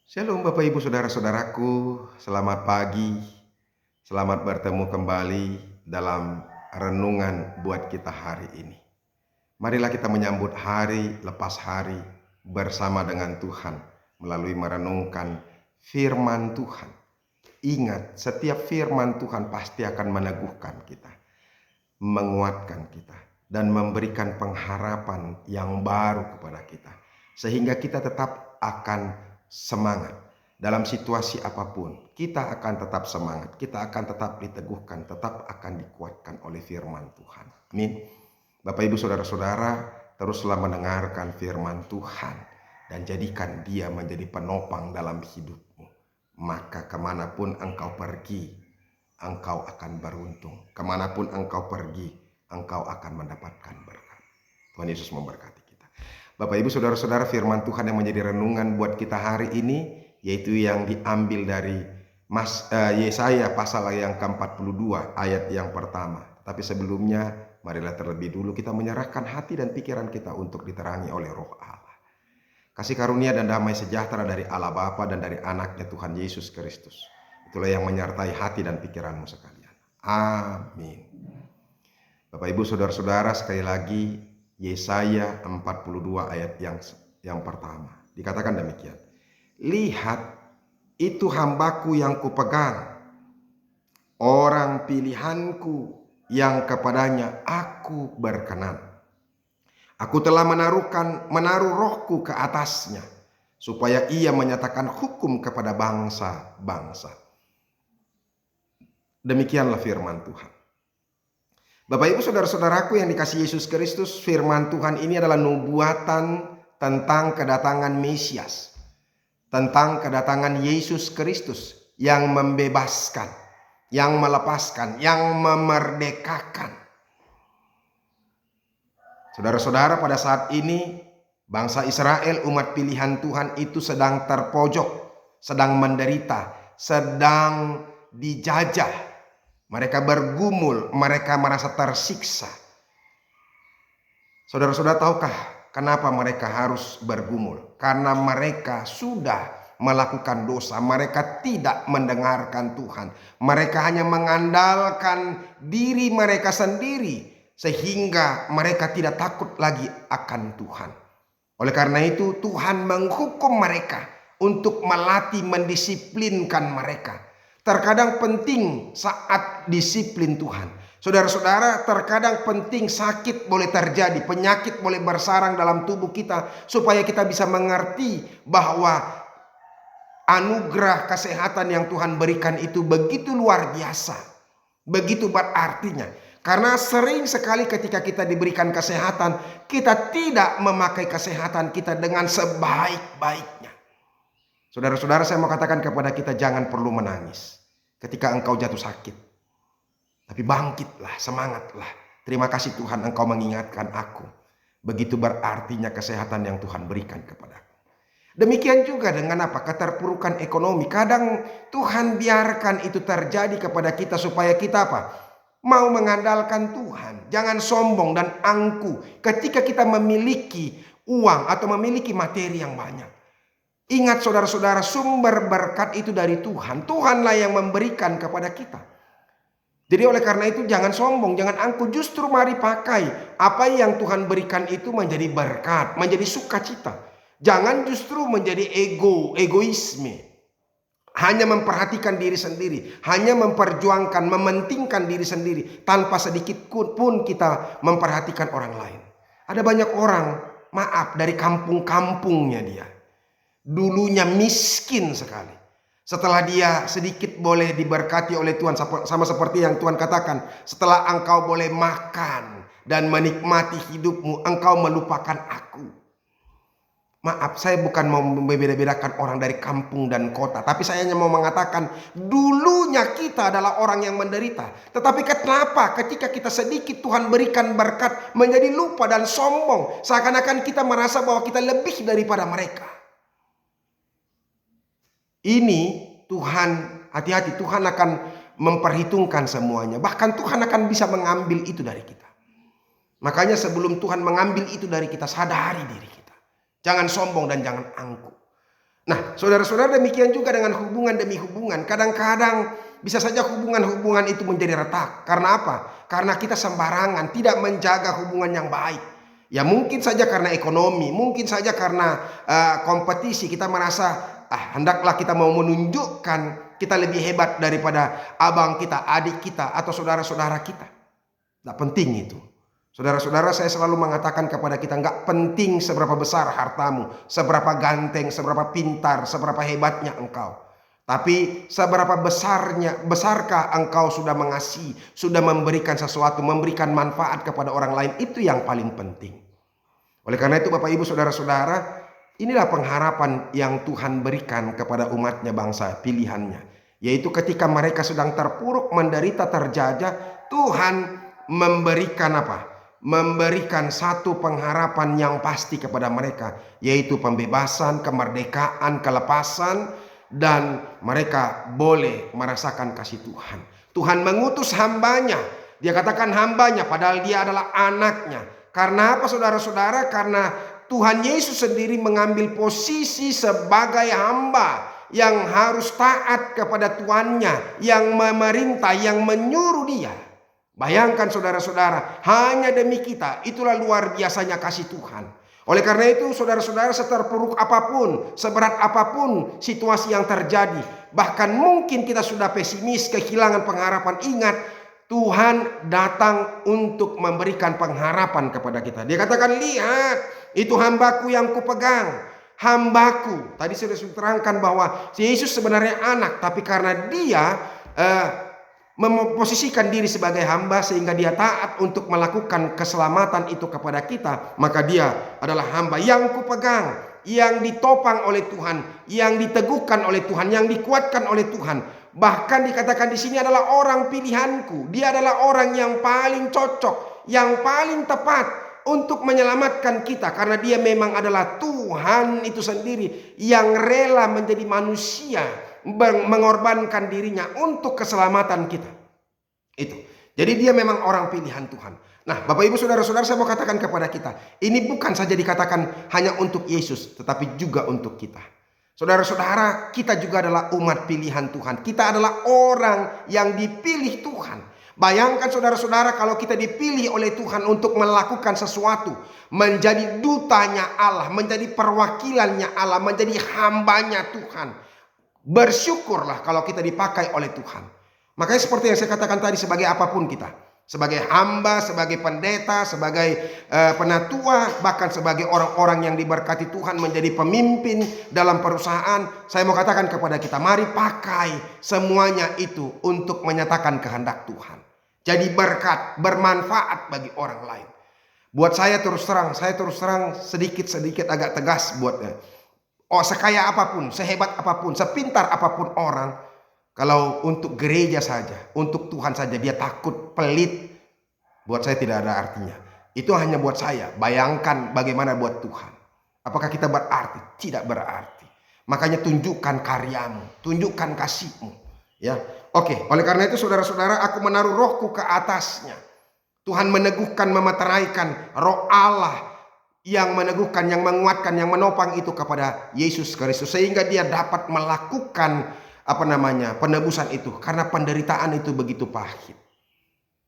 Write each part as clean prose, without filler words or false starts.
Shalom Bapak Ibu Saudara-saudaraku, selamat pagi, selamat bertemu kembali dalam renungan buat kita hari ini. Marilah kita menyambut hari lepas hari bersama dengan Tuhan melalui merenungkan firman Tuhan. Ingat, setiap firman Tuhan pasti akan meneguhkan kita, menguatkan kita, dan memberikan pengharapan yang baru kepada kita. Sehingga kita tetap akan semangat dalam situasi apapun. Kita akan tetap semangat, kita akan tetap diteguhkan, tetap akan dikuatkan oleh firman Tuhan. Amin. Bapak Ibu Saudara-saudara, teruslah mendengarkan firman Tuhan dan jadikan dia menjadi penopang dalam hidupmu. Maka kemanapun engkau pergi, engkau akan beruntung. Kemanapun engkau pergi, engkau akan mendapatkan berkat. Tuhan Yesus memberkati kita. Bapak Ibu Saudara-saudara, firman Tuhan yang menjadi renungan buat kita hari ini, yaitu yang diambil dari Yesaya pasal yang ke-42 ayat yang pertama. Tapi sebelumnya, marilah terlebih dulu kita menyerahkan hati dan pikiran kita untuk diterangi oleh Roh Allah. Kasih karunia dan damai sejahtera dari Allah Bapa dan dari anaknya Tuhan Yesus Kristus, itulah yang menyertai hati dan pikiranmu sekalian. Amin. Bapak Ibu Saudara-saudara, sekali lagi Yesaya 42 ayat yang pertama. Dikatakan demikian. Lihat, itu hambaku yang kupegang, orang pilihanku yang kepadanya aku berkenan. Aku telah menaruh rohku ke atasnya, supaya ia menyatakan hukum kepada bangsa-bangsa. Demikianlah firman Tuhan. Bapak Ibu Saudara-saudaraku yang dikasihi Yesus Kristus, firman Tuhan ini adalah nubuatan tentang kedatangan Mesias, tentang kedatangan Yesus Kristus yang membebaskan, yang melepaskan, yang memerdekakan. Saudara-saudara, pada saat ini bangsa Israel, umat pilihan Tuhan itu sedang terpojok, sedang menderita, sedang dijajah. Mereka bergumul, mereka merasa tersiksa. Saudara-saudara, tahukah kenapa mereka harus bergumul? Karena mereka sudah melakukan dosa. Mereka tidak mendengarkan Tuhan. Mereka hanya mengandalkan diri mereka sendiri, sehingga mereka tidak takut lagi akan Tuhan. Oleh karena itu Tuhan menghukum mereka untuk melatih, mendisiplinkan mereka. Terkadang penting saat disiplin Tuhan. Saudara-saudara, terkadang penting sakit boleh terjadi, penyakit boleh bersarang dalam tubuh kita, supaya kita bisa mengerti bahwa anugerah kesehatan yang Tuhan berikan itu begitu luar biasa, begitu berartinya. Karena sering sekali ketika kita diberikan kesehatan, kita tidak memakai kesehatan kita dengan sebaik-baiknya. Saudara-saudara, saya mau katakan kepada kita, jangan perlu menangis ketika engkau jatuh sakit. Tapi bangkitlah, semangatlah. Terima kasih Tuhan, engkau mengingatkan aku. Begitu berartinya kesehatan yang Tuhan berikan kepadaku. Demikian juga dengan keterpurukan ekonomi. Kadang Tuhan biarkan itu terjadi kepada kita supaya kita mau mengandalkan Tuhan. Jangan sombong dan angkuh ketika kita memiliki uang atau memiliki materi yang banyak. Ingat saudara-saudara, sumber berkat itu dari Tuhan. Tuhanlah yang memberikan kepada kita. Jadi oleh karena itu jangan sombong, jangan angkuh. Justru mari pakai apa yang Tuhan berikan itu menjadi berkat, menjadi sukacita. Jangan justru menjadi egoisme. Hanya memperhatikan diri sendiri, hanya memperjuangkan, mementingkan diri sendiri, tanpa sedikit pun kita memperhatikan orang lain. Ada banyak orang, maaf, dari kampung-kampungnya dia. Dulunya miskin sekali. Setelah dia sedikit boleh diberkati oleh Tuhan, sama seperti yang Tuhan katakan, setelah engkau boleh makan dan menikmati hidupmu, engkau melupakan aku. Maaf, saya bukan mau membeda-bedakan orang dari kampung dan kota, tapi saya hanya mau mengatakan dulunya kita adalah orang yang menderita. Tetapi kenapa ketika kita sedikit Tuhan berikan berkat menjadi lupa dan sombong, seakan-akan kita merasa bahwa kita lebih daripada mereka. Ini Tuhan, hati-hati, Tuhan akan memperhitungkan semuanya. Bahkan Tuhan akan bisa mengambil itu dari kita. Makanya sebelum Tuhan mengambil itu dari kita, sadari diri kita. Jangan sombong dan jangan angkuh. Nah, saudara-saudara, demikian juga dengan hubungan demi hubungan. Kadang-kadang bisa saja hubungan-hubungan itu menjadi retak. Karena apa? Karena kita sembarangan, tidak menjaga hubungan yang baik. Ya mungkin saja karena ekonomi, mungkin saja karena kompetisi. Kita merasa, hendaklah kita mau menunjukkan kita lebih hebat daripada abang kita, adik kita, atau saudara-saudara kita. Tidak penting itu. Saudara-saudara, saya selalu mengatakan kepada kita, nggak penting seberapa besar hartamu, seberapa ganteng, seberapa pintar, seberapa hebatnya engkau. Tapi seberapa besarkah engkau sudah mengasihi, sudah memberikan sesuatu, memberikan manfaat kepada orang lain, itu yang paling penting. Oleh karena itu Bapak Ibu Saudara-saudara, inilah pengharapan yang Tuhan berikan kepada umatnya, bangsa pilihannya. Yaitu ketika mereka sedang terpuruk, menderita, terjajah, Tuhan memberikan apa? Memberikan satu pengharapan yang pasti kepada mereka, yaitu pembebasan, kemerdekaan, kelepasan, dan mereka boleh merasakan kasih Tuhan. Tuhan mengutus hambanya. Dia katakan hambanya, padahal dia adalah anaknya. Karena apa saudara-saudara? Karena Tuhan Yesus sendiri mengambil posisi sebagai hamba yang harus taat kepada tuannya, yang memerintah, yang menyuruh dia. Bayangkan saudara-saudara, hanya demi kita, itulah luar biasanya kasih Tuhan. Oleh karena itu saudara-saudara, seterpuruk apapun, seberat apapun situasi yang terjadi, bahkan mungkin kita sudah pesimis, kehilangan pengharapan, ingat, Tuhan datang untuk memberikan pengharapan kepada kita. Dia katakan, lihat, itu hambaku yang kupegang. Hambaku, tadi sudah terangkan bahwa Yesus sebenarnya anak, tapi karena dia memposisikan diri sebagai hamba sehingga dia taat untuk melakukan keselamatan itu kepada kita, maka dia adalah hamba yang kupegang, yang ditopang oleh Tuhan, yang diteguhkan oleh Tuhan, yang dikuatkan oleh Tuhan. Bahkan dikatakan di sini adalah orang pilihanku. Dia adalah orang yang paling cocok, yang paling tepat untuk menyelamatkan kita, karena dia memang adalah Tuhan itu sendiri yang rela menjadi manusia, mengorbankan dirinya untuk keselamatan kita. Itu. Jadi dia memang orang pilihan Tuhan. Nah, Bapak Ibu Saudara-saudara, saya mau katakan kepada kita, ini bukan saja dikatakan hanya untuk Yesus, tetapi juga untuk kita. Saudara-saudara, kita juga adalah umat pilihan Tuhan. Kita adalah orang yang dipilih Tuhan. Bayangkan saudara-saudara, kalau kita dipilih oleh Tuhan untuk melakukan sesuatu, menjadi dutanya Allah, menjadi perwakilannya Allah, menjadi hambanya Tuhan. Bersyukurlah kalau kita dipakai oleh Tuhan. Makanya seperti yang saya katakan tadi, sebagai apapun kita, sebagai hamba, sebagai pendeta, sebagai penatua, bahkan sebagai orang-orang yang diberkati Tuhan menjadi pemimpin dalam perusahaan, saya mau katakan kepada kita, mari pakai semuanya itu untuk menyatakan kehendak Tuhan. Jadi berkat, bermanfaat bagi orang lain. Buat saya terus terang sedikit-sedikit agak tegas buatnya. Oh, sekaya apapun, sehebat apapun, sepintar apapun orang, kalau untuk gereja saja, untuk Tuhan saja dia takut, pelit, buat saya tidak ada artinya. Itu hanya buat saya. Bayangkan bagaimana buat Tuhan. Apakah kita berarti? Tidak berarti. Makanya tunjukkan karyamu, tunjukkan kasihmu. Ya, oke. Oleh karena itu saudara-saudara, aku menaruh rohku ke atasnya. Tuhan meneguhkan, memeteraikan roh Allah yang meneguhkan, yang menguatkan, yang menopang itu kepada Yesus Kristus, sehingga dia dapat melakukan penebusan itu, karena penderitaan itu begitu pahit.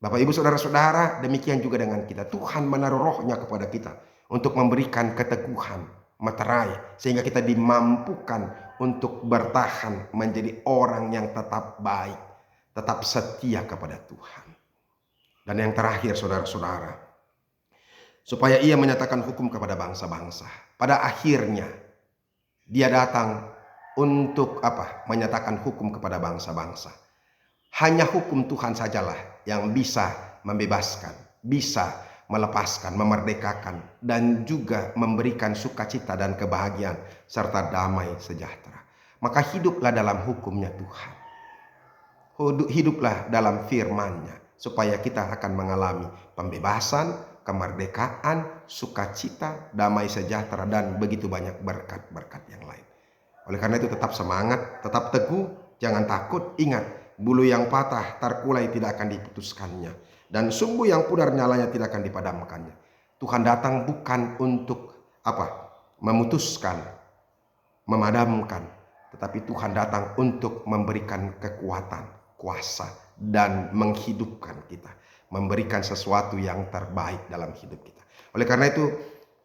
Bapak Ibu Saudara-saudara, demikian juga dengan kita. Tuhan menaruh rohnya kepada kita untuk memberikan keteguhan, meterai, sehingga kita dimampukan untuk bertahan menjadi orang yang tetap baik, tetap setia kepada Tuhan. Dan yang terakhir saudara-saudara, supaya ia menyatakan hukum kepada bangsa-bangsa. Pada akhirnya dia datang untuk menyatakan hukum kepada bangsa-bangsa. Hanya hukum Tuhan sajalah yang bisa membebaskan, bisa melepaskan, memerdekakan, dan juga memberikan sukacita dan kebahagiaan serta damai sejahtera. Maka hiduplah dalam hukumnya Tuhan. Hiduplah dalam firman-Nya, supaya kita akan mengalami pembebasan, kemerdekaan, sukacita, damai sejahtera, dan begitu banyak berkat-berkat yang lain. Oleh karena itu tetap semangat, tetap teguh, jangan takut. Ingat, bulu yang patah terkulai tidak akan diputuskannya, dan sumbu yang pudar nyalanya tidak akan dipadamkannya. Tuhan datang bukan untuk memutuskan memadamkan, tetapi Tuhan datang untuk memberikan kekuatan, kuasa, dan menghidupkan kita, memberikan sesuatu yang terbaik dalam hidup kita. Oleh karena itu,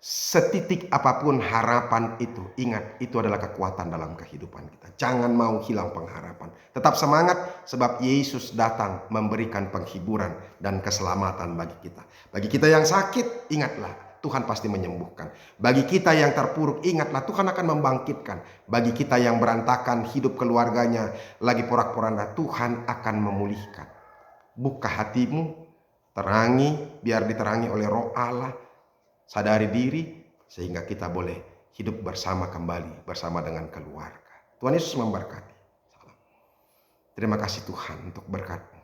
setitik apapun harapan itu, ingat, itu adalah kekuatan dalam kehidupan kita. Jangan mau hilang pengharapan. Tetap semangat, sebab Yesus datang memberikan penghiburan dan keselamatan bagi kita. Bagi kita yang sakit, ingatlah, Tuhan pasti menyembuhkan. Bagi kita yang terpuruk, ingatlah, Tuhan akan membangkitkan. Bagi kita yang berantakan hidup keluarganya, lagi porak-poranda, Tuhan akan memulihkan. Buka hatimu, terangi, biar diterangi oleh Roh Allah. Sadari diri, sehingga kita boleh hidup bersama kembali, bersama dengan keluarga. Tuhan Yesus memberkati. Salam. Terima kasih Tuhan untuk berkat-Mu,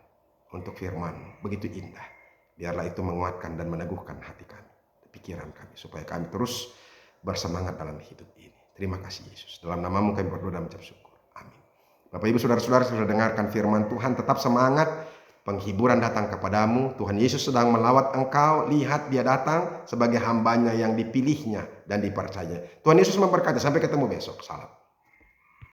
untuk firman-Mu, begitu indah. Biarlah itu menguatkan dan meneguhkan hati kami, pikiran kami, supaya kami terus bersemangat dalam hidup ini. Terima kasih Yesus. Dalam nama-Mu kami berdoa dan mengucap syukur. Amin. Bapak Ibu Saudara-saudara sudah dengarkan firman Tuhan, tetap semangat. Penghiburan datang kepadamu. Tuhan Yesus sedang melawat engkau. Lihat, Dia datang sebagai hambanya yang dipilihnya dan dipercaya. Tuhan Yesus memberkati. Sampai ketemu besok. Salam.